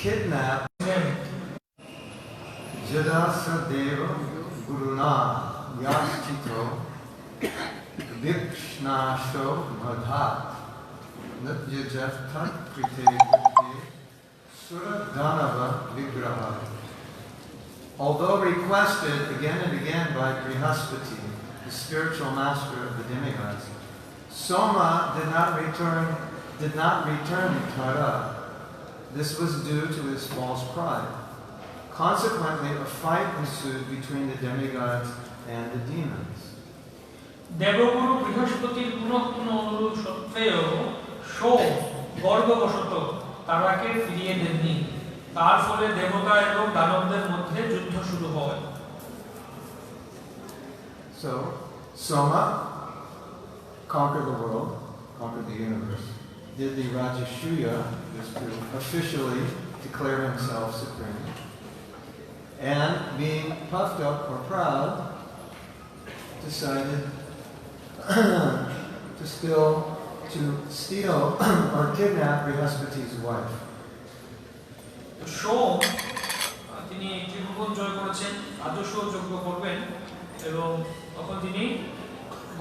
kidnapped Jadasadeva Guruna Yaschito Vikshnasho Madhat Natyajathat Krite Suradanava Vigraha. Although requested again and again by Bṛhaspati, the spiritual master of the demigods, Soma did not return Tara. This was due to his false pride. Consequently, a fight ensued between the demigods and the demons. দেবগুরু বৃহস্পতির পুনঃপুন অনুরোধ সত্ত্বেও সোম গর্ববশত তারাকে ফিরিয়ে দেননি। তার ফলে দেবতা এবং দানবদের মধ্যে যুদ্ধ শুরু হয়। So, Soma conquered the world, conquered the universe, did the Rajasuya, is to officially declare himself supreme, and being puffed up or proud, decided to steal or kidnap Bṛhaspati's wife. সোম তিনি ত্রিভুবন জয় করেছেন, আদর্শ যজ্ঞ করবেন এবং তখন তিনি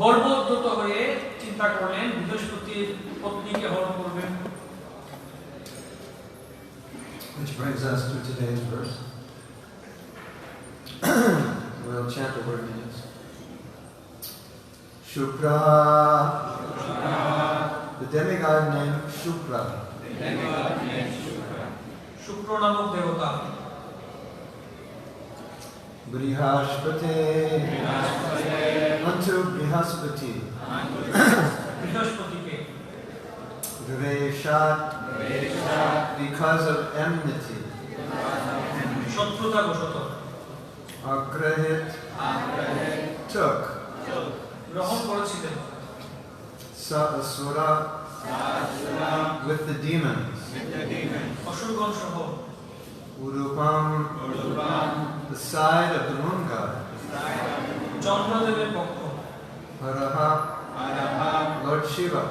গর্বোদ্যত হয়ে চিন্তা করলেন বৃহস্পতির পত্নীকে হরণ করবেন। Which brings us to today's verse. We'll chant the word names. Śukra, the demigod named Śukra. শুক্র নামক দেবতা। Bṛhaspati, unto Bṛhaspati, বৃহস্পতিকে। Dveshat, because of enmity. শত্রুতা বশত। Agrahit, took. গ্রহণ করেছিলেন। Asura, with the demons. অসুরগণ সহ। Urupam, the side of the moon god. চন্দ্রদেবের পক্ষ। Haraha, Lord Śiva.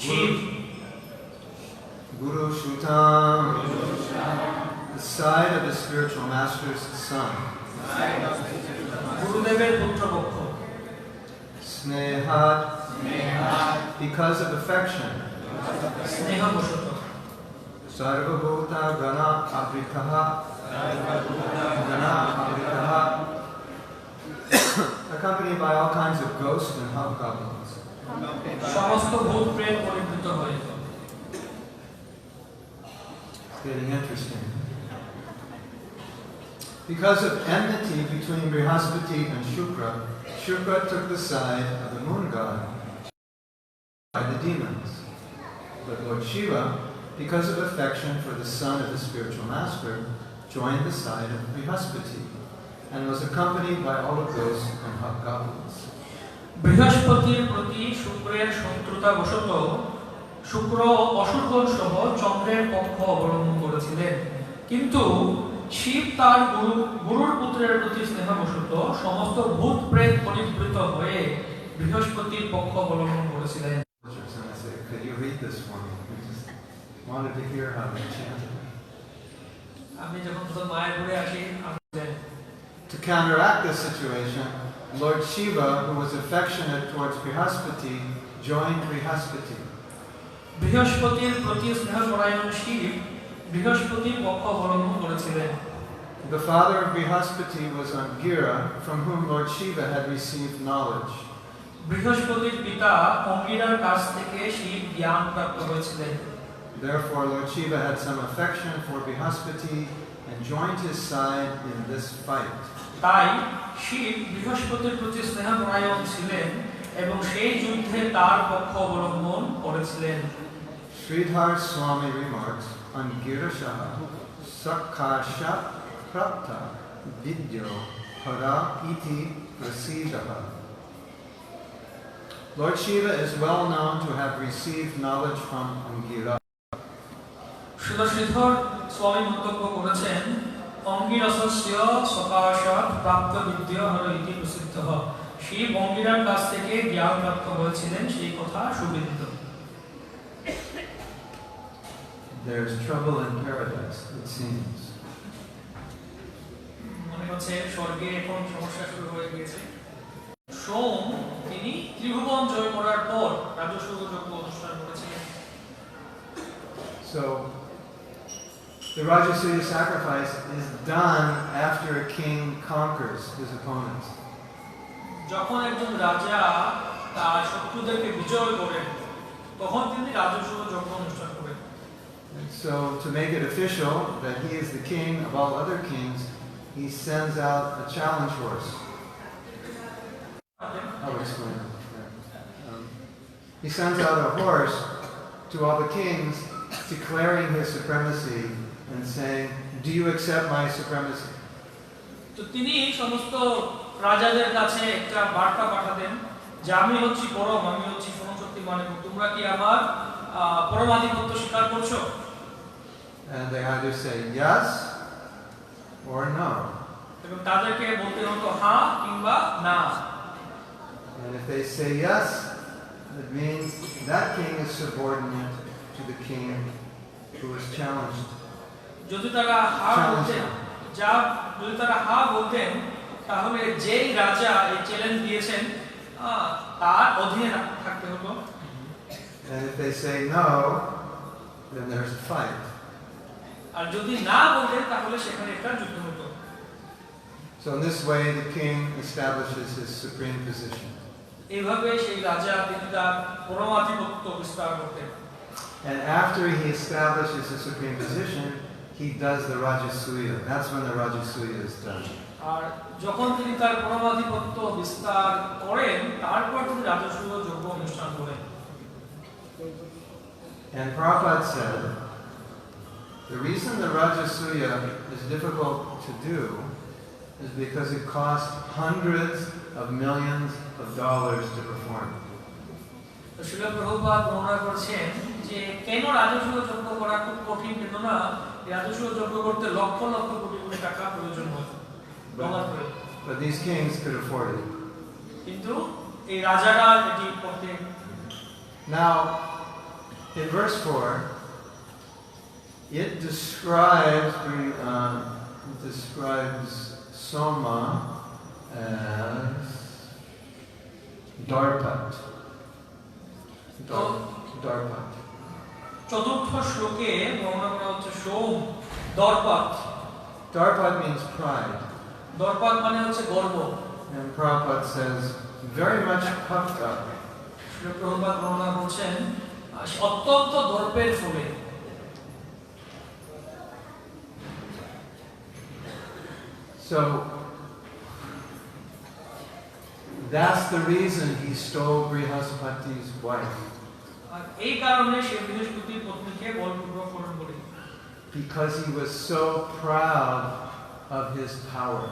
Shiva. Guru Shutam, the side of the spiritual master's son. গুরুদেবের পুত্রপক্ষ। Snehat, because of affection. স্নেহবশত। Sarvabhuta Gana Abrikaha, accompanied by all kinds of ghosts and hobgoblins. সমস্ত ভূত প্রেত পরিবৃত হয়। It's getting interesting. Because of enmity between Bṛhaspati and Śukra, Śukra took the side of the moon god by the demons. But Lord Śiva, because of affection for the son of the spiritual master, joined the side of Bṛhaspati and was accompanied by all of those and hobgoblins. বৃহস্পতির প্রতি শুক্রের শত্রুতা বশত শুক্র অসুরগণ সহ চন্দ্রের পক্ষ অবলম্বন করেছিলেন, কিন্তু শিব তার গুরুর পুত্রের প্রতি স্নেহবশত সমস্ত ভূত প্রেত পরিবৃত হয়ে বৃহস্পতির পক্ষ অবলম্বন করেছিলেন। Could you read this for me? We just wanted to hear how they chanted. আমি যখন মায়াপুরে আসি, to counteract this situation, Lord Śiva, who was affectionate towards Bṛhaspati, joined Bṛhaspati. বৃহস্পতির প্রতি স্নেহপরায়ণ শিব বৃহস্পতির পক্ষ অবলম্বন করেছিলেন। The father of Bṛhaspati was Angira, from whom Lord Śiva had received knowledge. বৃহস্পতির পিতা অঙ্গিরার কাছ থেকে শিব জ্ঞান প্রাপ্ত হয়েছিলেন। Therefore, Lord Śiva had some affection for Bṛhaspati and joined his side in this fight. তাই শিব বৃহস্পতির প্রতি স্নেহপরায়ণ ছিলেন এবং সেই যুদ্ধে তার পক্ষ অবলম্বন করেছিলেন। Sridhar Swami remarks, Angirashaha Sakkasha Prapta Vidyo Hara Iti Prasidaha. Lord Śiva is well known to have received knowledge from Angira. Sridhar স্বামী মন্তব্য করেছেন, অঙ্গিরসস্য সকাশাৎ প্রাপ্ত বিদ্য হর ইতি প্রসিদ্ধঃ। শিব অঙ্গিরার কাছ থেকে জ্ঞান প্রাপ্ত হয়েছিলেন, সেই কথা সুবিদিত। there's trouble in paradise, it seems. মনে হচ্ছে স্বর্গে এখন সমস্যা শুরু হয়ে গিয়েছে। সোম তিনি ত্রিভুবন জয় করার পর রাজস্ব যজ্ঞ অনুষ্ঠান করেছিলেন। So, the Rajasuya sacrifice is done after a king conquers his opponents. যখন একজন রাজা তার শত্রুদেরকে বিজয় করেন তখন তিনি রাজস্ব যজ্ঞ অনুষ্ঠান করেন। And so, to make it official that he is the king of all other kings, he sends out a challenge horse. I'll explain it. He sends out a horse to all the kings, declaring his supremacy and saying, "Do you accept my supremacy?" তো তিনি সমস্ত রাজাদের কাছে একটা বার্তা পাঠাতেন যে আমি হচ্ছি পরম, আমি হচ্ছি সর্বশক্তিমান, এবং তোমরা কি আমার পরমাধিপত্য স্বীকার করছো? And they either say yes or no. এবং তাদেরকে বলতে হতো হ্যাঁ কিংবা না। And if they say yes, it means that king is subordinate to the king who is challenged. যদি তারা হ্যাঁ বলতেন তাহলে যেই রাজা এই চ্যালেঞ্জ দিয়েছেন তার অধীনে থাকতে হতো। And if they say no, then there's a fight. আর যদি না বলতেন তাহলে সেখানে একটা যুদ্ধ হতো। So in this way, the king establishes his supreme position. এইভাবে সেই রাজা তিনি তার পরমাধিপত্য বিস্তার করতেন। And after he establishes his supreme position, he does the Rajasuya. That's when the Rajasuya is done. আর যখন তিনি তার পরমাধিপত্য বিস্তার করেন তারপর তিনি রাজস্ব যজ্ঞ অনুষ্ঠান করেন। And Prabhupada said, the reason the Rajasuya is difficult to do is because it costs hundreds of millions of dollars to perform. তো শ্রীল প্রভুপাদ বর্ণনা করেছেন যে কেন রাজস্ব যজ্ঞ করা খুব কঠিন, কেন না রাজস্ব যজ্ঞ করতে লক্ষ লক্ষ কোটি কোটি টাকা প্রয়োজন হয়। But these kings could afford it. কিন্তু এই রাজারা এটি করতে। Now, in verse 4, it describes Soma as Darpat. Darpat. চতুর্থ শ্লোকে বর্ণনা করা হচ্ছে সোম দর্পাত। Darpat means pride. দর্পাত মানে হচ্ছে গর্ব। And Prabhupada says, very much puffed up. Srila Prabhupada বর্ণনা করছেন অত্যন্ত দর্পের ফলে। So, that's the reason he stole Bṛhaspati's wife. আর এই কারণে সে বৃহস্পতির পত্নীকে বলপূর্বক হরণ করে। Because he was so proud of his power.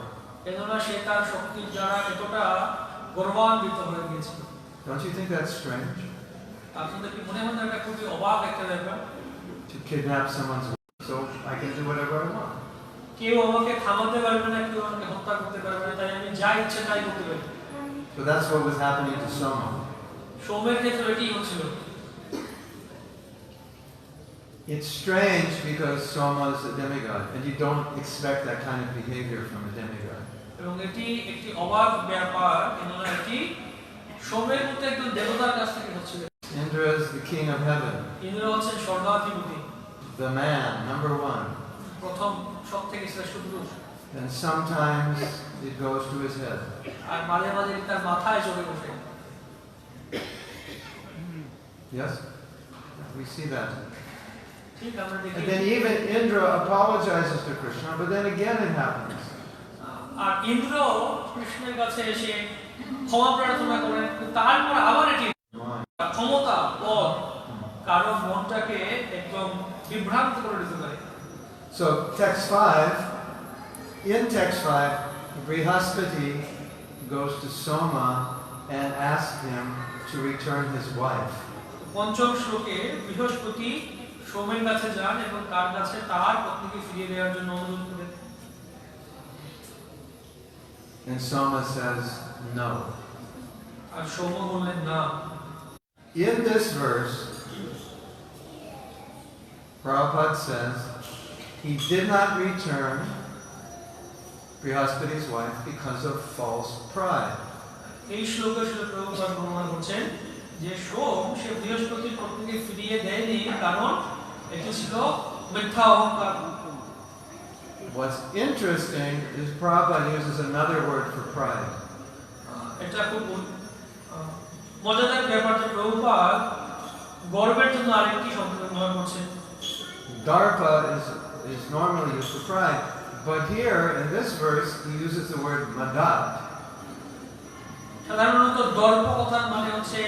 কেননা সে তার শক্তির দ্বারা এতটা গর্বান্বিত হয়ে গিয়েছিল। Don't you think that's strange? আপনাদের কি মনে হয় না এটা খুবই অবাক একটা ব্যাপার? To kidnap someone's wife so I can do whatever I want. কেউ আমাকে থামাতে পারবে না, কেউ আমাকে হত্যা করতে পারবে না, তাই আমি যা ইচ্ছে তাই করতে পারি। So that's what was happening to Soma. সোমের ক্ষেত্রে এটাই হচ্ছিল। It's strange because Soma is a demigod, and you don't expect that kind of behavior from a demigod. এবং এটি একটি অবাক ব্যাপার, কেননা এটি সোমের মতো একজন দেবতার কাছ থেকে হচ্ছিল। Indra is the king of heaven. Indra হচ্ছেন স্বর্গাধিপতি, the man, number one. প্রথম সবথেকে শ্রেষ্ঠ পুরুষ। And sometimes it goes to his head. আর মাঝে মাঝে তার মাথায় চড়ে বসে। Yes? We see that. ঠিক আমরা দেখি। And then even Indra apologizes to Krishna, but then again it happens. আর ইন্দ্র কৃষ্ণের কাছে এসে ক্ষমা প্রার্থনা করেন, তারপর আবার এটি ক্ষমতা পদ কারো মনটাকে একদম বিভ্রান্ত করে দিতে পারে। So in text 5, Bṛhaspati goes to Soma and asks him to return his wife. পঞ্চম শ্লোকে বৃহস্পতি সোমের কাছে যান এবং তার কাছে তার পত্নীকে ফিরিয়ে দেওয়ার জন্য অনুরোধ করেন। And Soma says no. আর সোম বললেন না। In this verse, Prabhupada says he did not return Bṛhaspati's wife because of false pride. এই শ্লোকে শ্রীল প্রভুপাদ বর্ণনা করছেন যে সোম সে বৃহস্পতির পত্নীকে ফিরিয়ে দেয়নি কারণ এটি ছিল মিথ্যা অহংকার। What's interesting is Prabhupada uses another word for pride. এটা খুব মজাদার ব্যাপার যে প্রভুপাদ গর্বের জন্য আরেকটি শব্দ ব্যবহার করছেন। Darpa is normally used for pride, but here in this verse he uses the word madat. সাধারণত দর্প কথার মানে হচ্ছে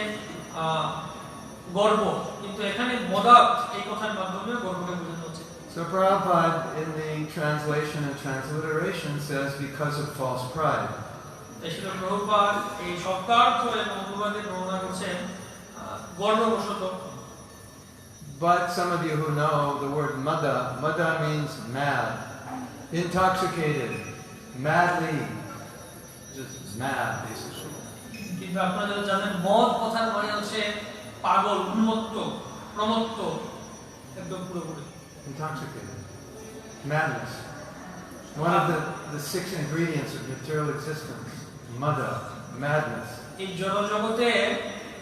গর্ব, কিন্তু এখানে মদাত এই কথার মাধ্যমে গর্বকে বোঝানো হচ্ছে। So Prabhupada in the translation and transliteration says because of false pride. Srila Prabhupada এই শব্দার্থ এবং অনুবাদে বর্ণনা করছেন গর্ববশত। But some of you who know the word mada means mad, intoxicated, madly, just mad basically. কিন্তু আপনারা যারা জানেন মদ কথার মানে হচ্ছে পাগল, উন্মত্ত, প্রমত্ত, একদম পুরোপুরি। Intoxicated, madness. One of the 6 ingredients of material existence, mada, madness. এই জড় জগতে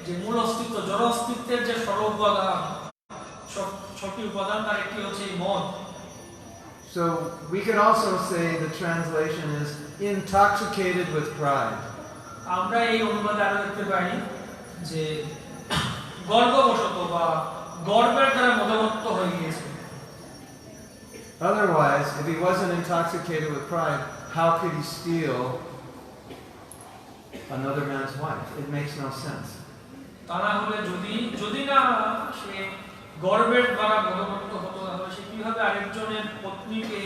যে মূল অস্তিত্ব, জড় অস্তিত্বের যে সরল উপাদান, ছটি উপাদান তার একটি হচ্ছে এই মদ। So we could also say the translation is intoxicated with pride. আমরা এই অনুবাদে আরো দেখতে পাই যে গর্ববশত বা গর্বের দ্বারা মদমত্ত হয়ে গিয়েছে। Otherwise, if he wasn't intoxicated with pride, how could he steal another man's wife? It makes no sense. তা না হলে যদি না সে গর্বের দ্বারা মদমত্ত হতো তাহলে সে কিভাবে আরেকজনের পত্নীকে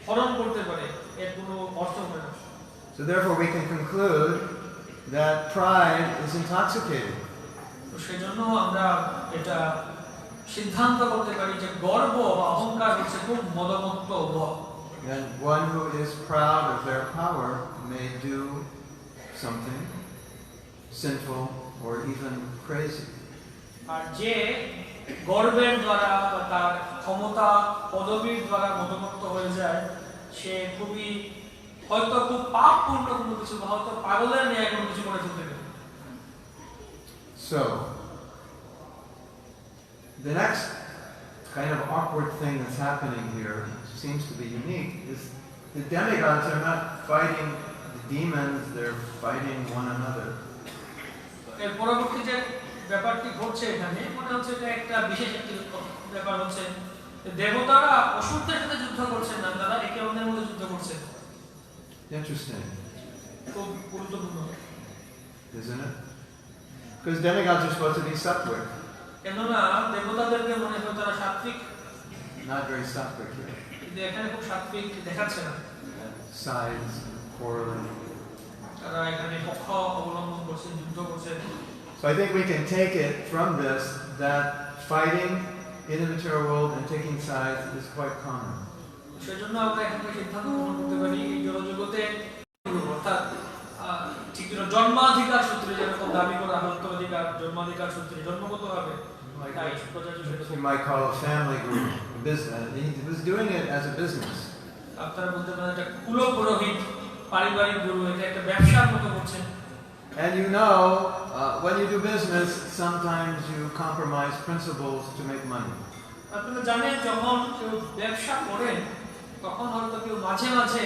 হরণ করতে পারে, এর কোনো অর্থ হয় না। So therefore we can conclude that pride is intoxicating. তো সেজন্য আমরা এটা সিদ্ধান্ত করতে পারি যে গর্ব বা অহংকার হচ্ছে খুব মদমত্ত ভাব। And one who is proud of their power may do something sinful or even crazy. আর যে গর্বের দ্বারা বা তার ক্ষমতা পদবীর দ্বারা মদমত্ত হয়ে যায় সে খুবই হয়তো খুব পাপপূর্ণ কোনো কিছু বা হয়তো পাগলের ন্যায় কোনো কিছু করে ফেলতে পারে। So the next kind of awkward thing that's happening here, which seems to be unique, is the demigods are not fighting the demons, they're fighting one another. এর পরবর্তী যে ব্যাপারটি ঘটছে এখানে মনে হচ্ছে এটা একটা বিশেষ একটি ব্যাপার হচ্ছে দেবতারা অসুরদের সাথে যুদ্ধ করছেন না, তারা একে অন্যের মধ্যে যুদ্ধ করছেন। Interesting, খুব গুরুত্বপূর্ণ, isn't it? Because demigods are supposed to be sattvic, কেননা দেবতাদেরকে মনে হয় তারা সাত্বিক, not very sattvic here. কিন্তু এখানে খুব সাত্বিক দেখাচ্ছে না। Sides, quarreling. তারা এখানে পক্ষ অবলম্বন করছেন, যুদ্ধ করছেন। So I think we can take it from this that fighting in the material world and taking sides is quite common. সেজন্য আমরা এখান থেকে সিদ্ধান্ত গ্রহণ করতে পারি এই জড়জগতে অর্থাৎ ঠিক জন্মাধিকার সূত্রে যেরকম দাবি করা হত্যাধিকার জন্মাধিকার সূত্রে জন্মগতভাবে You might call a family group a business. He was doing it as a business. আপনারা বলতে পারেন এটা কুলপুরোহিত পারিবারিক গুরু, এটা একটা ব্যবসার মতো করছেন। And you know, when you do business, sometimes you compromise principles to make money. আপনারা জানেন যখন কেউ ব্যবসা করেন তখন হয়তো কেউ মাঝে মাঝে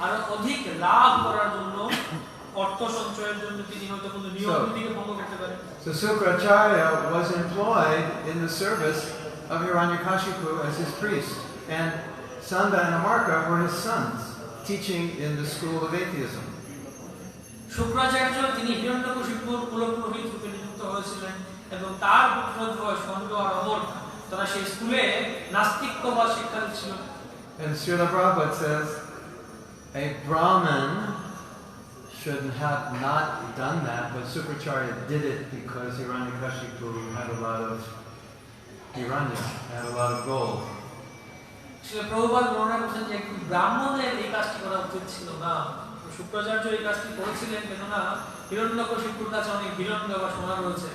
আরো অধিক লাভ করার জন্য অর্থ সঞ্চয়ের জন্য তিনি হয়তো কোনো নিয়ম নীতিকে ভঙ্গ করতে পারেন। So Śukracharya was employed in the service of Hiranyakashipu as his priest, and Sanda and Amarka were his sons, teaching in the school of atheism. Shukracharya তিনি হিরণ্যকশিপুর কুলপুরোহিত রূপে নিযুক্ত হয়েছিলেন এবং তার পুত্রদ্বয় সন্দ আর অমর তারা সেই স্কুলে নাস্তিকবাদ শিক্ষা দিচ্ছিল। And Srila Prabhupada says a Brahmin should have not done that, but Śukracharya did it because Hiranyakashipu had a lot of Hiranya, had a lot of gold. Srila Prabhupada বর্ণনা করছেন যে একজন ব্রাহ্মণের এই কাজটি করা উচিত ছিল না, শুক্রাচার্য এই কাজটি করেছিলেন কেননা হিরণ্যকশিপুর কাছে অনেক হিরণ্য বা সোনা রয়েছে।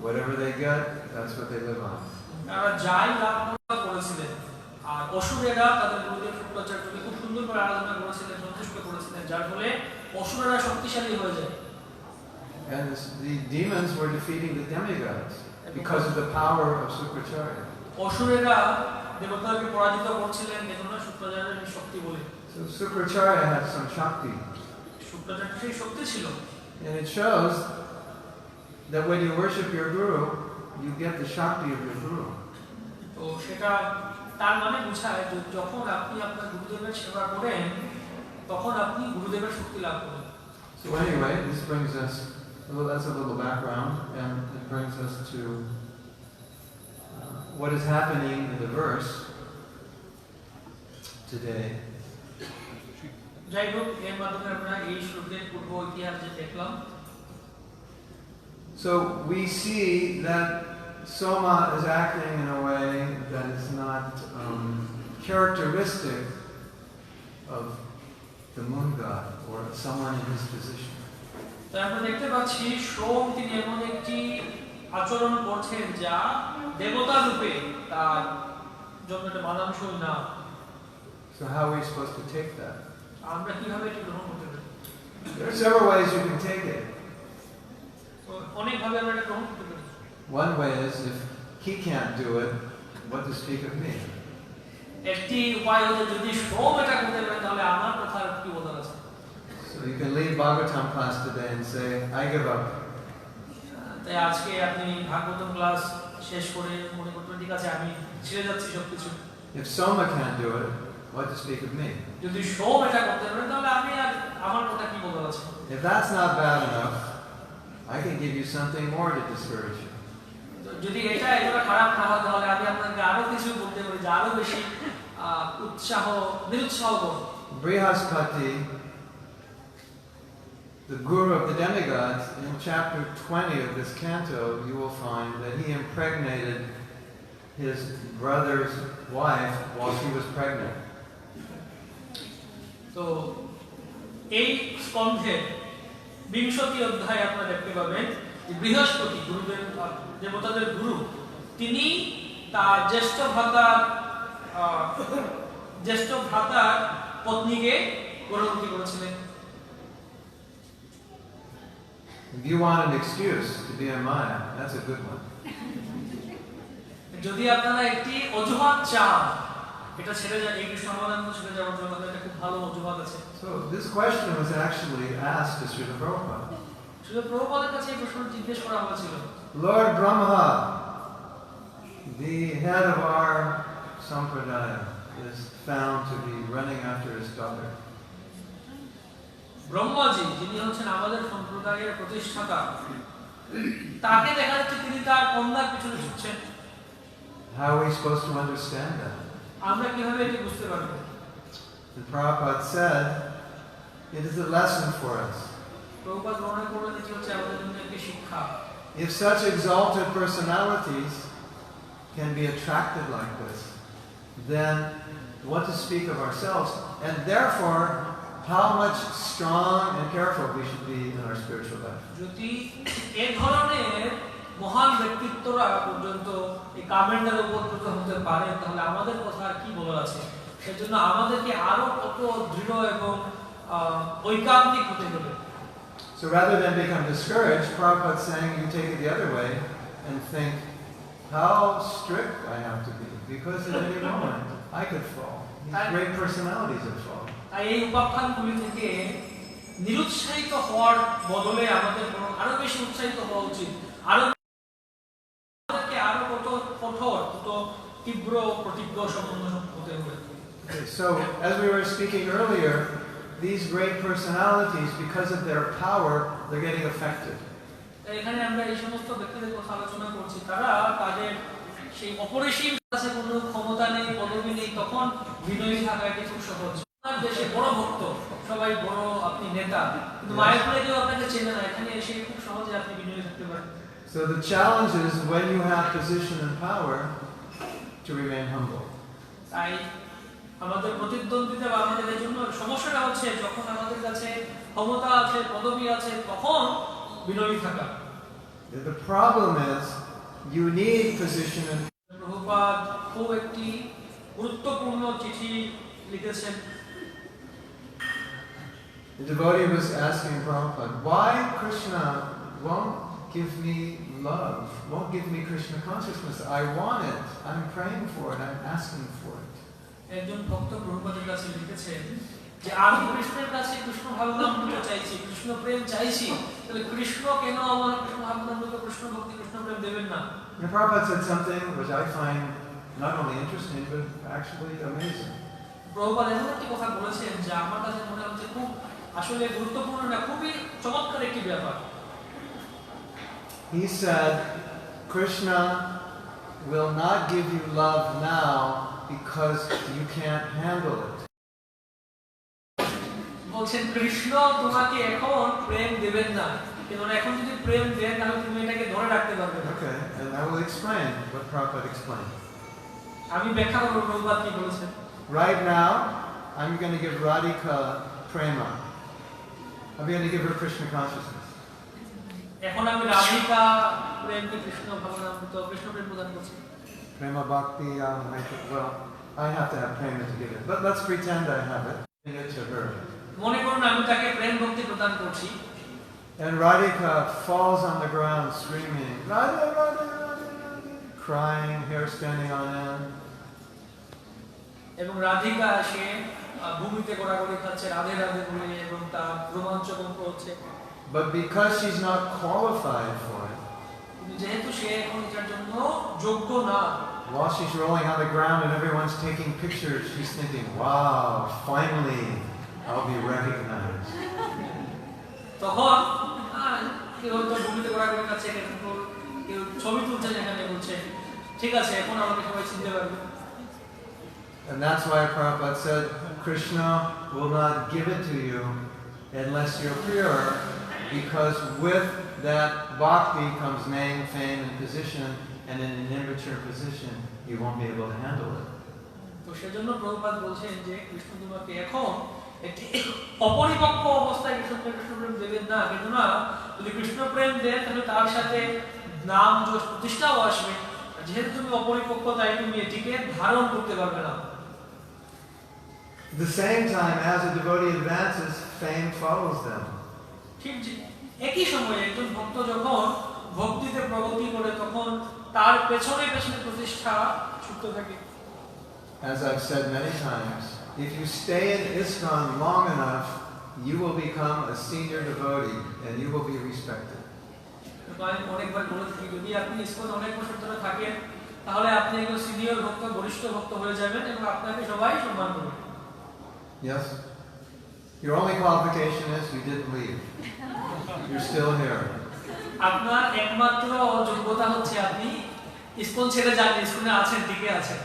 Whatever they get, that's what they live on. তারা যাই লাভ করেছিলেন আর অসুরেরা তাদের গুরুদেব শুক্রাচার্যকে খুব সুন্দর করে আরাধনা করেছিলেন, সন্তুষ্ট করেছিলেন, যার ফলে অসুরেরা শক্তিশালী হয়ে যায়। And the demons were defeating the demigods because of the power of Sukracharya. অসুরেরা দেবতাকে পরাজিত করছিলেন এজন্য শুক্রাচার্যের শক্তি বলে। So Sukracharya had some shakti. শুক্রাচার্যের সেই শক্তি ছিল। And it shows that when you worship your guru, you get the shakti of your guru. তো সেটা তার মানে বোঝায় যে যখন আপনি আপনার গুরুদেবের সেবা করেন তখন আপনি গুরুদেবের শক্তি লাভ করেন। So anyway, this brings us, well, that's a little background, and it brings us to what is happening in the verse today. যাই হোক, এর মাধ্যমে আমরা এই শ্লোকের পূর্ব ইতিহাস যে দেখলাম। So we see that Soma is acting in a way that is not characteristic of the moon god or someone in his position. তাই আমরা দেখতে পাচ্ছি সোম তিনি এমন একটি আচরণ করছেন যা দেবতা রূপে তার জন্য একটা মানানসই না। So how are we supposed to take that? আমরা কিভাবে এটি গ্রহণ করতে পারি? There are several ways you can take it. অনেক ভাবে আমরা এটা গ্রহণ করতে পারি। One way is if he can't do it, what to speak of me? একটি উপায় হলো যদি সোম এটা করতে পারে তাহলে আমার কথা আর কি বলার আছে। So you can leave Bhagavatam class today and say, I give up. তাই আজকে আপনি ভাগবতম ক্লাস শেষ করে মনে করবেন ঠিক আছে আমি ছেড়ে যাচ্ছি সবকিছু। If Soma can't do it, what to speak of me? যদি সোম এটা করতে পারে তাহলে আমি আর আমার কথা কি বলার আছে। If that's not bad enough, I can give you something more to discourage you. যদি এটা এতটা খারাপ না হয় তাহলে আমি আপনাকে আরো কিছু বলতে পারি যা আরো বেশি নিরুৎসাহ করবে। Bṛhaspati, the guru of the demigods, in chapter 20 of this canto, you will find that he impregnated his brother's wife while she was pregnant. তো এই স্কন্ধে 20টি অধ্যায়ে আপনারা দেখতে পাবেন যে বৃহস্পতি গুরুদেব দেবতাদের গুরু তিনি তার জ্যেষ্ঠ ভ্রাতার পত্নীকে গর্ভবতী করেছিলেন। If you want an excuse to be a Maya, that's a good one. যদি আপনারা একটি অজুহাত চান এটা ছেড়ে যায় এই সমাধান ছেড়ে যাওয়ার জন্য একটা খুব ভালো অজুহাত আছে। So this question was actually asked to Srila Prabhupada. Srila Prabhupada কাছে এই প্রশ্ন জিজ্ঞেস করা হয়েছিল। Lord Brahma, the head of our sampradaya, is found to be running after his daughter. Brahmaji যিনি হচ্ছেন আমাদের সম্প্রদায়ের প্রতিষ্ঠাতা তাকে দেখা যাচ্ছে তিনি তার কন্যার পিছনে ছুটছেন। How are we supposed to understand that? আমরা কিভাবে এটি বুঝতে পারব? The Prabhupada said, it is a lesson for us. Prabhupada বর্ণনা করলেন এটি হচ্ছে আমাদের জন্য একটি শিক্ষা। If such exalted personalities can be attracted like this, then what to speak of ourselves, and therefore how much strong and careful we should be in our spiritual life. যদি এই ধরনের মহান ব্যক্তিত্বরা পর্যন্ত এই কামেন্ডার উপকৃত হতে পারে তাহলে আমাদের কথা আর কি বলার আছে। সেজন্য আমাদেরকে আরো কত দৃঢ় এবং ঐকান্তিক হতে হবে। So rather than become discouraged, Prabhupada is saying you take it the other way and think how strict I have to be, because at any moment I could fall. These great personalities would fall. এই উপাখ্যানগুলি থেকে নিরুৎসাহিত হওয়ার বদলে আমাদের আরো বেশি উৎসাহিত হওয়া উচিত। আরো কত কঠোর কত তীব্র প্রতিজ্ঞ সম্পন্ন হতে হবে। So as we were speaking earlier, these great personalities, because of their power, they're getting affected. এখানে আমরা এই সমস্ত ব্যক্তিদের কথা আলোচনা করছি তারা তাদের সেই অপরিসীম কাছে কোনো ক্ষমতা নেই পদবি নেই তখন বিনয়ী থাকা এটি খুব সহজ। দেশে বড় ভক্ত সবাই বড় আপনি নেতা কিন্তু মায়াপুরে কেউ আপনাকে চেনে না এখানে এসে খুব সহজে আপনি বিনয়ী থাকতে পারেন। So the challenge is when you have position and power to remain humble. তাই আমাদের প্রতিদ্বন্দ্বিতা বা আমাদের এই জন্য সমস্যাটা হচ্ছে যখন আমাদের কাছে ক্ষমতা আছে পদবি আছে তখন বিনয়ী থাকা। The problem is you need position and প্রভু প্রভুপাদ খুব একটি গুরুত্বপূর্ণ চিঠি লিখেছেন। The devotee was asking Prabhupada, why Krishna won't give me love, won't give me Krishna consciousness? I want it. I'm praying for it. I'm asking for it. একজন ভক্ত প্রভুপাদের কাছে লিখেছেন যে আমি কৃষ্ণের কাছে কৃষ্ণ ভাবনামৃত চাইছি, কৃষ্ণ প্রেম চাইছি, তাহলে কৃষ্ণ কেন আমার কৃষ্ণ ভাবনামৃত, কৃষ্ণ ভক্তি, কৃষ্ণ প্রেম দেবেন না? And Prabhupada said something which I find not only interesting but actually amazing. Prabhupada এমন একটি কথা বলেছেন যা আমার কাছে মনে হচ্ছে খুব আসলে গুরুত্বপূর্ণ না, খুবই চমৎকার একটি ব্যাপার। He said, Krishna will not give you love now because you can't handle it. বলছেন কৃষ্ণ তোমাকে এখন প্রেম দেবেন না, কারণ এখন যদি প্রেম দেন তাহলে তুমি এটাকে ধরে রাখতে পারবে না। Okay, and I will explain what Prabhupada explained. আমি ব্যাখ্যা করব প্রভুপাদ কি বলেছেন। Right now, I'm going to give Radhika prema. I'm going to give her Krishna consciousness. এখন আমি রাধিকা প্রেমকে কৃষ্ণ ভাবনামৃত, কৃষ্ণ প্রেম প্রদান করছি। Prema bhakti, well, I have to have prema to give it. But let's pretend I have it. Give it to her. মনে করুন আমি তাকে প্রেম ভক্তি প্রদান করছি। And Radhika falls on the ground screaming, Radha, Radha, Radha, Radha, crying, hair standing on end. এবং রাধিকা এসে ভূমিতে গোড়াগড়ি খাচ্ছে, রাধে রাধে বলে, এবং তার রোমাঞ্চ কম্প হচ্ছে। But because she's not qualified for it, যেহেতু সে এখন এটার জন্য যোগ্য না, while she's rolling on the ground and everyone's taking pictures, she's thinking, wow, finally I'll be recognized. তখন কেউ হয়তো ভূমিতে গোড়াগড়ি খাচ্ছে, কেউ ছবি তুলছে, যেখানে বলছে ঠিক আছে এখন আমাকে সবাই চিনতে পারবে। And that's why Prabhupada said, Krishna will not give it to you unless you're pure, because with that bhakti comes name, fame, and position, and in an immature position, you won't be able to handle it. তো সেজন্য প্রভুপাদ বলছেন যে কৃষ্ণ তোমাকে এখন একটি অপরিপক্ক অবস্থায় কৃষ্ণ প্রেম দেবেন না, কিন্তু না যদি কৃষ্ণ প্রেম দেন তাহলে তার সাথে নাম যশ প্রতিষ্ঠাও আসবে। যেহেতু তুমি অপরিপক্ক তাই তুমি এটিকে ধারণ করতে পারবে না। At the same time, as a devotee advances, fame follows them. ঠিক একই সময়ে একজন ভক্ত যখন ভক্তিতে প্রগতি করে তখন তার পেছনে পেছনে প্রতিষ্ঠা ছুটতে থাকে। As I've said many times, if you stay in ISKCON long enough, you will become a senior devotee and you will be respected. আমি অনেকবার বলে থাকি যদি আপনি ইসকন অনেক বছর ধরে থাকেন তাহলে আপনি একজন সিনিয়র ভক্ত, বরিষ্ঠ ভক্ত হয়ে যাবেন এবং আপনাকে সবাই সম্মান করবে। Yes? Your only qualification is you didn't leave. You're still here. আপনার একমাত্র যোগ্যতা হচ্ছে আপনি ইসকন ছেড়ে যান, ইসকনে আছেন, টিকে আছেন।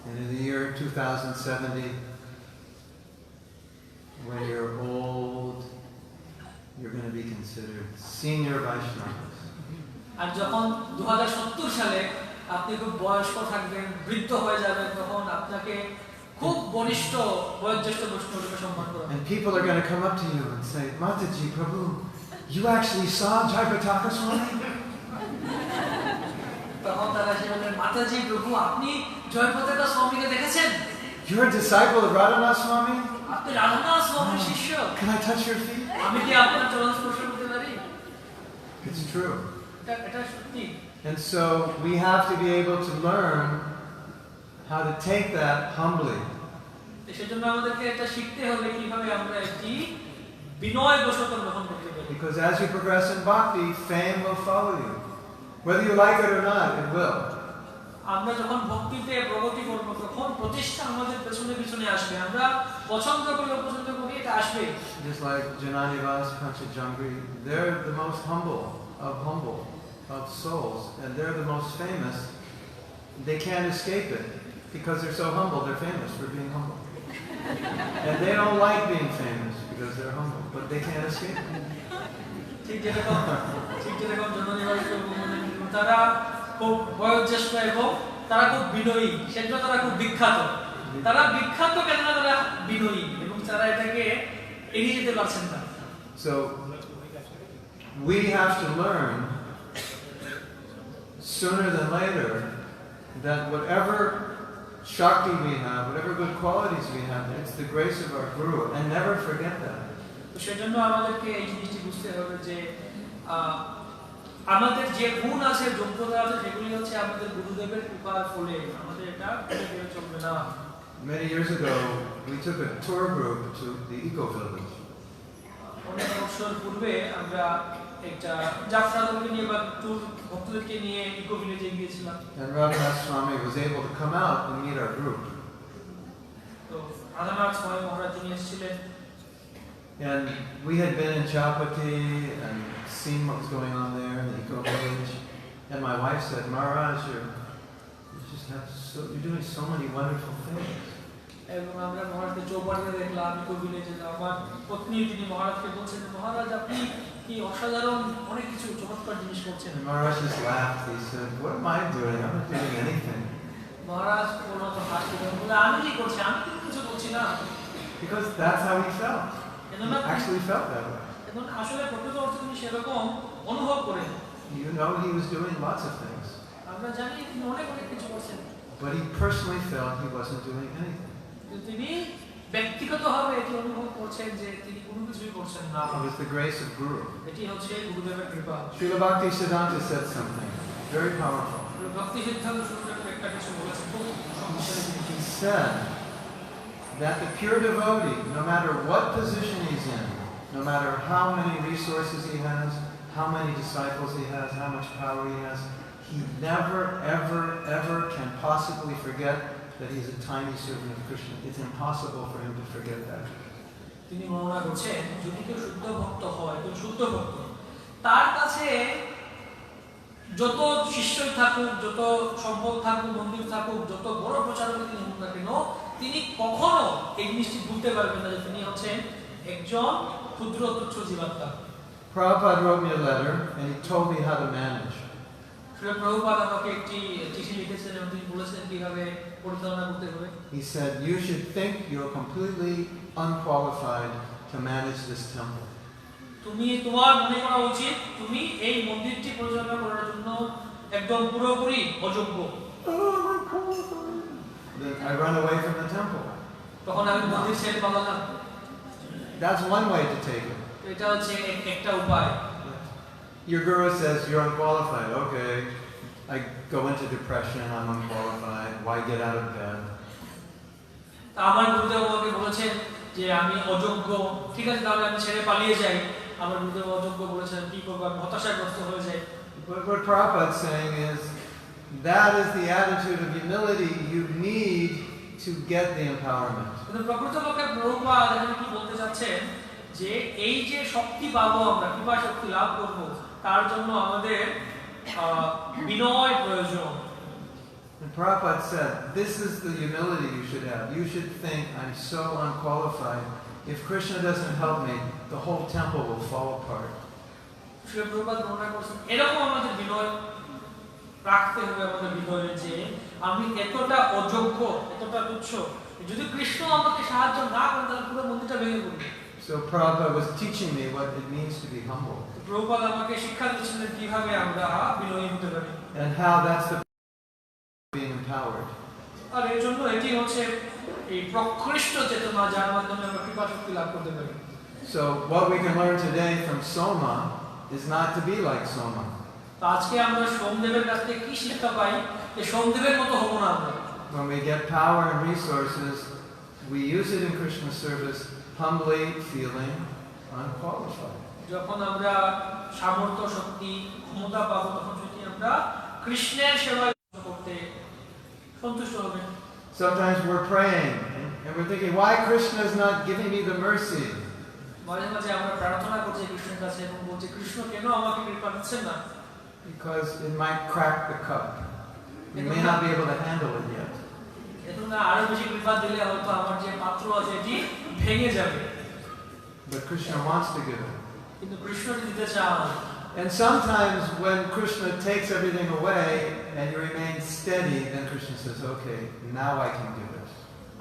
And in the year 2070, when you're old, you're going to be considered senior Vaishnavas. আর যখন 2070 সালে আপনি খুব বয়স্ক থাকবেন, বৃদ্ধ হয়ে যাবেন, তখন আপনাকে খুব বরিষ্ঠ বয়োজ্যেষ্ঠ বৈষ্ণবকে সম্মান করা হবে। And people are going to come up to you and say, Mataji Prabhu, you actually saw Jayapataka Swami? তখন তারা এসে বললেন মাতাজি প্রভু আপনি জয়পতাকা স্বামীকে দেখেছেন? You're a disciple of Radhanath Swami? আপনি রাধানাথ স্বামীর শিষ্য? Can I touch your feet? আমি কি আপনার চরণ স্পর্শ করতে পারি? It's true. এটা সত্যি। And so we have to be able to learn how to take that humbly. সেজন্য আমাদেরকে এটা শিখতে হবে কিভাবে আমরা এটি বিনয় বশত গ্রহণ করতে পারি। Because as you progress in bhakti, fame will follow you. Whether you like it or not, it will. আমরা যখন ভক্তিতে প্রগতি করব তখন প্রতিষ্ঠা আমাদের পেছনে পেছনে আসবে, আমরা পছন্দ করি অপছন্দ করি এটা আসবে। Just like Jananivas, Panchajangri, they're the most humble of souls, and they're the most famous. They can't escape it because they're so humble. They're famous for being humble, and they don't like being famous because they're humble, but they can't escape it. ঠিক যেরকম জননিবাস তারা খুব বয়োজ্যেষ্ঠ এবং তারা খুব বিনয়ী, সেজন্য তারা খুব বিখ্যাত। তারা বিখ্যাত কেননা তারা বিনয়ী এবং তারা এটাকে এড়িয়ে যেতে পারছেন না। So we have to learn sooner than later that whatever Shakti we have, whatever good qualities we have, it's the grace of our Guru, and never forget that. তো সেজন্য আমাদেরকে এই জিনিসটি বুঝতে হবে যে আমাদের যে গুণ আছে, যোগ্যতা আছে, সেগুলি হচ্ছে আমাদের গুরুদেবের কৃপার ফলে। আমাদের এটা ভেবে চলবে না। Many years ago, we took a tour group to the eco village. অনেক বছর পূর্বে আমরা একটা যাত্রা দলকে নিয়ে বা ট্যুর ভক্তদেরকে নিয়ে ইকো ভিলেজে গিয়েছিলাম। And Radhanath Swami was able to come out and meet our group. তো রাধানাথ স্বামী মহারাজ তিনি এসেছিলেন। And we had been in Chapati and seen what was going on there in the eco village. And my wife said, Maharaj, you're doing so many wonderful things. এবং আমরা মহারাজকে চৌপাটিতে দেখলাম eco ভিলেজে। আমার পত্নী তিনি মহারাজকে বলছেন, মহারাজ আপনি কি অসাধারণ অনেক কিছু চমৎকার জিনিস করছেন। And Maharaj just laughed. He said, what am I doing? I'm not doing anything. মহারাজ কোনো তো হাসি বলে, আমি কি করছি, আমি কিছু করছি না। Because that's how he felt. He actually felt that way. এখন আসলে প্রকৃত অর্থে তিনি সেরকম অনুভব করেন। You know, he was doing lots of things. আমরা জানি তিনি অনেক কিছু করছেন। But he personally felt he wasn't doing anything. তিনি ব্যক্তিগতভাবে এটি অনুভব করছেন যে তিনি কোনো কিছুই করছেন না। It was the grace of Guru. এটি হচ্ছে গুরুদেবের কৃপা। Srila Bhakti Siddhanta said something very powerful. ভক্তি সিদ্ধান্ত সুন্দর একটা কিছু বলেছেন, খুব শক্তিশালী জিনিস। He said that the pure devotee, no matter what position he's in, no matter how many resources he has, how many disciples he has, how much power he has, he never, ever, ever can possibly forget that he's a tiny servant of Krishna. It's impossible for him to forget that. তিনি বর্ণনা করছেন, যদি কেউ শুদ্ধ ভক্ত হয়, কেউ শুদ্ধ ভক্ত, তার কাছে যত শিষ্যই থাকুক, যত সম্পদ থাকুক, মন্দির থাকুক, যত বড় প্রচারক তিনি হন না কেন, তিনি কখনো এই জিনিসটি ভুলতে পারবেন না যে তিনি হচ্ছেন একজন ক্ষুদ্র তুচ্ছ জীবাত্মা। Prabhupada wrote me a letter and he told me how to manage. Srila Prabhupada আমাকে একটি চিঠি লিখেছেন এবং তিনি বলেছেন কিভাবে পরিচালনা করতে হবে। He said, you should think you're completely unqualified to manage this temple. তুমি তোমার মনে করা উচিত তুমি এই মন্দিরটি পরিচালনা করার জন্য একদম পুরোপুরি অযোগ্য। Then I run away from the temple. তখন আমি মন্দির ছেড়ে পালালাম। That's one way to take it. এটা হচ্ছে একটা উপায়। Your guru says you're unqualified. Okay, I go into depression. I'm unqualified. Why get out of bed? আমার গুরুদেব আমাকে বলেছেন যে আমি অযোগ্য, ঠিক আছে তাহলে আমি ছেড়ে পালিয়ে যাই। আমার গুরুদেব অযোগ্য বলেছেন, কি করব, আমি হতাশাগ্রস্ত হয়ে যাই। But what Prabhupada's saying is that is the attitude of humility you need to get the empowerment. কিন্তু প্রকৃতপক্ষে প্রভুপাদ এখানে কি বলতে চাচ্ছেন যে এই যে শক্তি পাবো আমরা, কৃপা শক্তি লাভ করব, তার জন্য আমাদের বিনয় প্রয়োজন। And Prabhupada said, this is the humility you should have. You should think, I'm so unqualified. If Krishna doesn't help me, the whole temple will fall apart. Shri Prabhupada বর্ণনা করছেন, এরকম আমাদের বিনয় রাখতে হবে আমাদের ভিতরে যে আমি এতটা অযোগ্য, এতটা তুচ্ছ, যদি কৃষ্ণ আমাকে সাহায্য না করেন তাহলে পুরো মন্দিরটা ভেঙে পড়বে। So Prabhupada was teaching me what it means to be humble. Prabhupada আমাকে শিক্ষা দিচ্ছিলেন কিভাবে আমরা বিনয়ী হতে পারি। And how that's the being empowered. আর এর জন্য এটি হচ্ছে এই প্রকৃষ্ট চেতনা যার মাধ্যমে আমরা কৃপা শক্তি লাভ করতে পারি। So what we can learn today from Soma is not to be like Soma. তো আজকে আমরা সোমদেবের কাছ থেকে কি শিক্ষা পাই যে সোমদেবের মতো হব না আমরা। When we get power and resources, we use it in Krishna's service, humbly feeling unqualified. যখন আমরা সামর্থ্য, শক্তি, ক্ষমতা পাবো তখন সেটি আমরা কৃষ্ণের সেবা করতে সন্তুষ্ট হবেন। Sometimes we're praying and we're thinking, why Krishna is not giving me the mercy? মাঝে মাঝে আমরা প্রার্থনা করছি কৃষ্ণের কাছে এবং বলছি কৃষ্ণ কেন আমাকে কৃপা দিচ্ছেন না? Because it might crack the cup. You may not be able to handle it yet. এত না আরো বেশি কৃপা দিলে হয়তো আমার যে পাত্র আছে এটি ভেঙে যাবে। But Krishna wants to give it. কিন্তু কৃষ্ণ দিতে চান। And sometimes when Krishna takes everything away and you remain steady, then Krishna says, okay, now I can give it.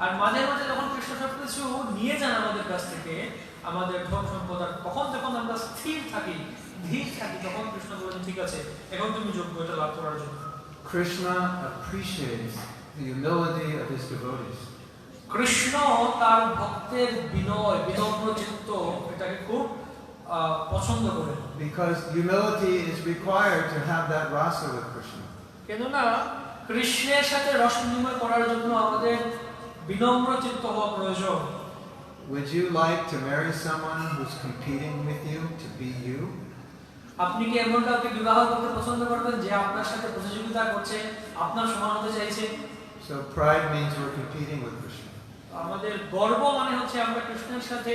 আর মাঝে মাঝে যখন কৃষ্ণ সবকিছু নিয়ে যান আমাদের কাছ থেকে, আমাদের ধন সম্পদ, তখন যখন আমরা স্থির থাকি, ধীর থাকি, তখন কৃষ্ণ বলেন ঠিক আছে এখন তুমি যোগ্য এটা লাভ করার জন্য। Krishna appreciates the humility of his devotees. Krishna তার ভক্তের বিনয় বিনম্র চিত্ত এটাকে খুব পছন্দ করেন। Because humility is required to have that rasa with Krishna. কেননা কৃষ্ণের সাথে রস বিনিময় করার জন্য আমাদের বিনম্র চিত্ত হওয়া প্রয়োজন। Would you like to marry someone who's competing with you to be you? আপনি কি এমন কাউকে বিবাহ করতে পছন্দ করবেন যে আপনার সাথে প্রতিযোগিতা করছে, আপনার সমান হতে চাইছে? So pride means we're competing with Krishna. আমাদের গর্ব মানে হচ্ছে আমরা কৃষ্ণের সাথে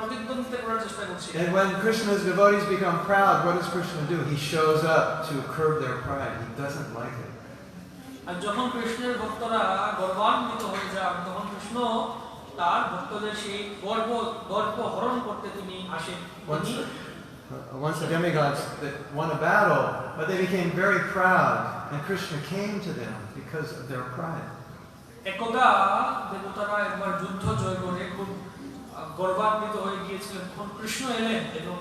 প্রতিদ্বন্দ্বিতা করার চেষ্টা করছি। And when Krishna's devotees become proud, what does Krishna do? He shows up to curb their pride. He doesn't like it. আর যখন কৃষ্ণের ভক্তরা গর্বান্বিত হয়ে যান তখন কৃষ্ণ তার ভক্তদের সেই গর্ব হরণ করতে তিনি আসেন। Once the demigods that won a battle, but they became very proud, and Krishna came to them because of their pride. একদা দেবতারা একবার যুদ্ধ জয় করে খুব গর্বান্বিত হয়ে গিয়েছিলেন, তখন কৃষ্ণ এলেন এবং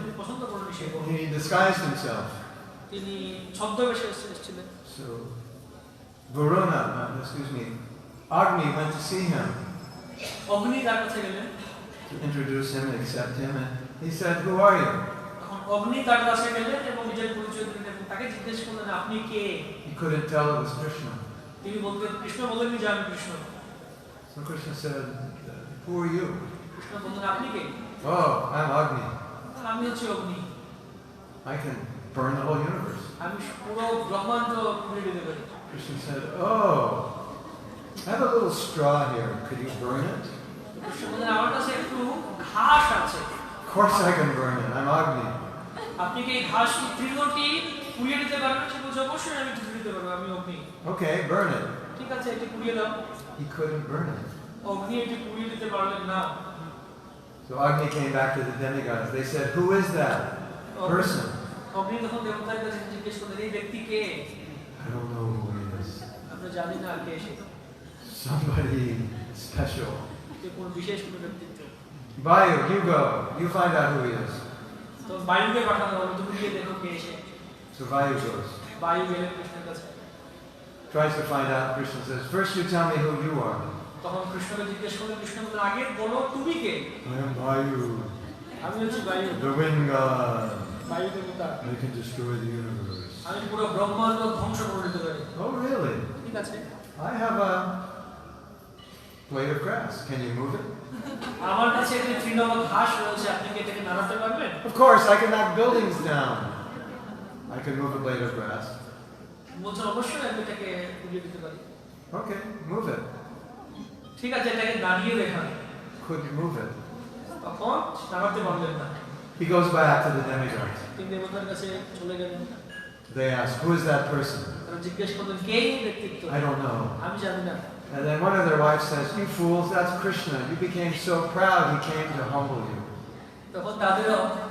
তিনি পছন্দ করলেন সেই গর্ব। He disguised himself. তিনি ছদ্মবেশে এসেছিলেন। So Agni went to see him, অগ্নি তার কাছে গেলেন to introduce him and accept him, and he said, "Who are you?" তখন অগ্নি তার কাছে গেলেন এবং নিজের পরিচয় দিলেন এবং তাকে জিজ্ঞেস করলেন আপনি কে? He couldn't tell it was Krishna. তিনি বলতেন, কৃষ্ণ বললেন যে আমি Krishna. So Krishna said, "Who are you?" Krishna বললেন আপনি কে? "Oh, I'm Agni. আমি হচ্ছি অগ্নি, I can burn the whole universe." আমি পুরো ব্রহ্মাণ্ড পুড়িয়ে দিতে পারি। Krishna said, "Oh, I have a little straw here. Could you burn it?" Krishna বললেন আমার কাছে একটু ঘাস আছে। "Of course I can burn it. I'm Agni." আপনি কি এই ঘাস তৃণটি পুড়িয়ে দিতে পারবেন? সে বলছে অবশ্যই আমি পুড়িয়ে দিতে পারবো, আমি অগ্নি। "Okay, burn it." ঠিক আছে, এটি পুড়িয়ে দাও। He couldn't burn it. অগ্নি এটি পুড়িয়ে দিতে পারলেন না। So Agni came back to the demigods. They said, "Who is that person?" অগ্নি তখন দেবতার কাছে জিজ্ঞেস করলেন এই ব্যক্তি কে? "I don't know who he is. আমরা জানি না কে সে, Somebody special." কে কোন বিশেষ কোনো ব্যক্তিত্ব। "Vayu, you go. You find out who he is." তো বায়ুকে পাঠানো হলো, তুমি গিয়ে দেখো কে সে। So Vayu goes. বায়ু গেলেন কৃষ্ণের কাছে। Tries to find out. Krishna says, "First you tell me who you are." তখন কৃষ্ণকে জিজ্ঞেস করলেন, কৃষ্ণ বললেন আগে বলো তুমি কে? "I am Vayu, আমি হচ্ছি বায়ু, the wind god. বায়ু দেবতা, I can destroy the universe." আমি পুরো ব্রহ্মাণ্ড ধ্বংস করে দিতে পারি। "Oh, really? ঠিক আছে, I have a blade of grass. Can you move it?" আমার কাছে একটি তৃণ ঘাস রয়েছে, আপনি কি এটাকে নাড়াতে পারবেন? "Of course, I can knock buildings down. I can move a blade of grass." বলছেন অবশ্যই আমি এটাকে পুড়িয়ে দিতে পারি। "Okay, move it." ঠিক আছে, এটাকে নাড়িয়ে দেখান। Couldn't move it. তখন নাড়াতে পারলেন না। He goes back to the demigods. তিনি দেবতার কাছে চলে গেলেন। They ask, "Who is that person?" তারা জিজ্ঞেস করলেন কে এই ব্যক্তিত্ব? "I don't know." আমি জানি না। And then one of their wives says, "You fools, that's Krishna. You became so proud, he came to humble you." তখন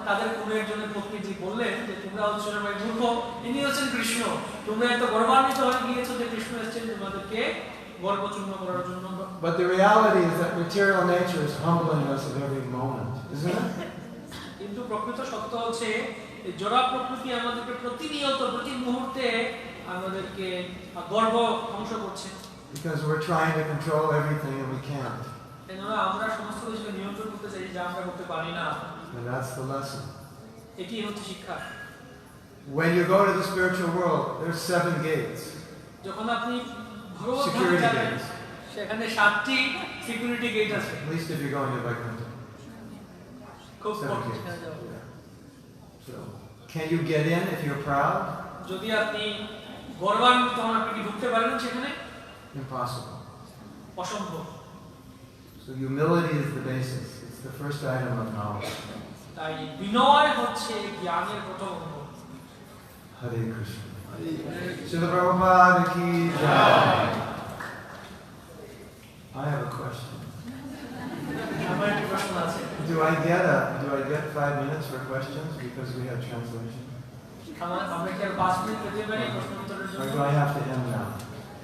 তাদের কোন একজনের পত্নীজি বললেন যে তোমরা হচ্ছে ভাই মূর্খ, ইনি হচ্ছেন কৃষ্ণ, তোমরা এত গর্বান্বিত হয়ে গিয়েছো যে কৃষ্ণ এসেছেন তোমাদেরকে গর্বচূর্ণ করার জন্য। But the reality is that material nature is humbling us at every moment, isn't it? কিন্তু প্রকৃত সত্য হচ্ছে এই জড় প্রকৃতি আমাদেরকে প্রতিনিয়ত প্রতি মুহূর্তে আমাদেরকে গর্ব ধ্বংস করছে। Because we're trying to control everything and we can't. আমরা সমস্ত কিছুকে নিয়ন্ত্রণ করতে চাই যা আমরা করতে পারি না। And that's the lesson. এটি হচ্ছে শিক্ষা। When you go to the spiritual world, there's 7 gates. যখন আপনি ভগবত ধামে Security যাবেন gates. সেখানে 7টি সিকিউরিটি গেট আছে। At least if you're going to Vaikuntha. খুব 7 কঠিন gates. সেখানে যাওয়া। Yeah. So, can you get in if you're proud? যদি আপনি গর্বান্বিত হন আপনি কি ঢুকতে পারেন সেখানে? Impossible. অসম্ভব। So humility is the basis. It's the first item of knowledge. তাই বিনয় হচ্ছে জ্ঞানের প্রথম অঙ্গ। Hare Krishna. Srila Prabhupada ki jai. I have a question. আমার একটা প্রশ্ন আছে। Do I get 5 minutes for questions because we have translation? আমরা কি আর 5 মিনিট পেতে পারি প্রশ্ন উত্তরের Or জন্য? do I have to end now?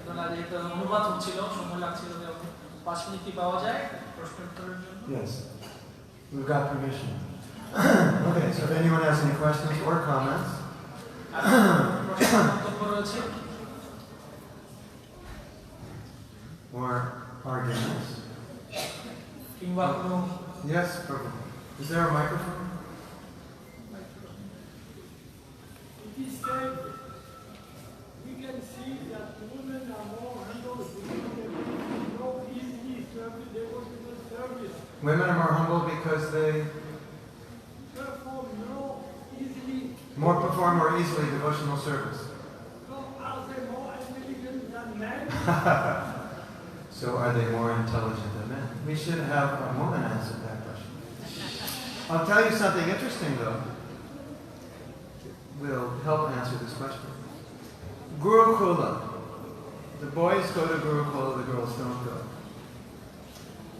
এখন আজ এটা অনুবাদ হচ্ছিল, সময় লাগছিল যে 5 মিনিট কি পাওয়া যায় প্রশ্ন উত্তরের জন্য? Yes. We've got permission. Okay, so if anyone has any questions or comments, প্রশ্ন মন্তব্য রয়েছে or arguments. কিংবা কোনো Yes, Prabhu. Is there a microphone? It is said we can see that women are more humble, more easily serve the devotional service, Women are more humble because they perform more easily devotional service. So are they more intelligent than men? So are they more intelligent than men? We should have a woman answer that question. I'll tell you something interesting though. Will help answer this question. Gurukula. The boys go to Gurukula, the girls don't go.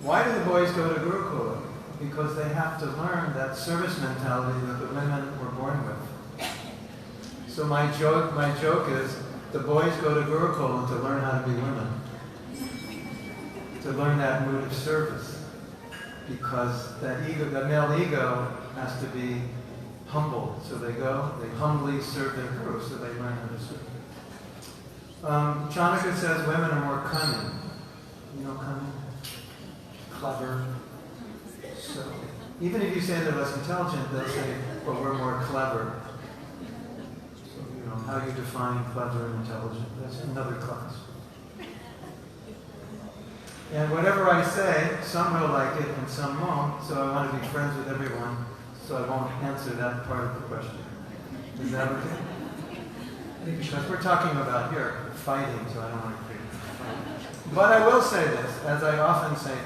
Why do the boys go to Gurukula? Because they have to learn that service mentality that the women were born with. So my joke is the boys go to Gurukula to learn how to be women. To learn that mood of service. Because that ego, the male ego has to be humble. So they go, they humbly serve their guru, so they learn how to serve. Chanaka says women are more cunning. You know cunning? Clever. So even if you say they're less intelligent, they'll say, well, we're more clever. So, you know, how you define clever and intelligent, that's another class. And whatever I say, some will like it and some won't, so I want to be friends with everyone, so I won't answer that part of the question. Is that okay? Because we're talking about here fighting, so I don't want to create fight. But I will say this, as I often say,